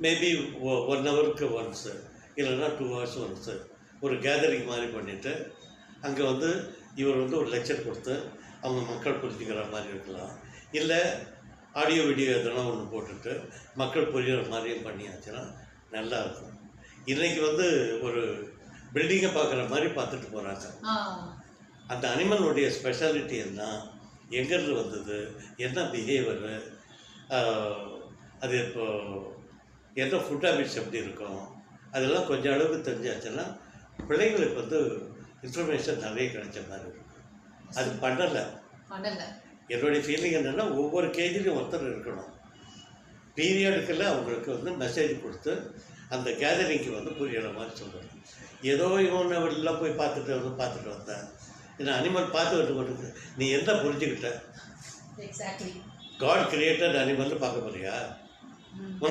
Maybe 1 ஹவருக்கு once இல்லைன்னா 2 hours once ஒரு கேதரிங் மாதிரி பண்ணிவிட்டு அங்கே வந்து இவர் வந்து ஒரு லெக்சர் கொடுத்து அவங்க மக்கள் புரிஞ்சுக்கிற மாதிரி இருக்கலாம். இல்லை ஆடியோ வீடியோ எதனா ஒன்று போட்டுட்டு மக்கள் புரிகிற மாதிரியும் பண்ணியாச்சுன்னா நல்லாயிருக்கும். இன்றைக்கி வந்து ஒரு பில்டிங்கை பார்க்குற மாதிரி பார்த்துட்டு போகிறாங்க. அந்த அனிமலுடைய ஸ்பெஷாலிட்டி என்ன, எங்கேருந்து வந்தது, என்ன பிஹேவியரு, அது இப்போ என்ன ஃபுட் ஹேபிட்ஸ் எப்படி இருக்கும், அதெல்லாம் கொஞ்சம் அளவுக்கு தெரிஞ்சாச்சுன்னா பிள்ளைங்களுக்கு வந்து இன்ஃபர்மேஷன் நிறைய கிடைச்ச மாதிரி இருக்கும். அது பண்ணலை. என்னுடைய ஃபீலிங் என்னென்னா ஒவ்வொரு கேஜிலையும் ஒருத்தர் இருக்கணும். பீரியடுக்கெல்லாம் அவங்களுக்கு வந்து மெசேஜ் கொடுத்து அந்த கேதரிங்க்கு வந்து புரிகிற மாதிரி சொல்லணும். ஏதோ இவன் எல்லாம் போய் பார்த்துட்டு வந்தேன். ஏன்னா அனிமல் பார்த்துக்கிட்டு போட்டு நீ என்ன புரிஞ்சுக்கிட்ட? காட் கிரியேட்டட் அனிமல்னு பார்க்க போறியா?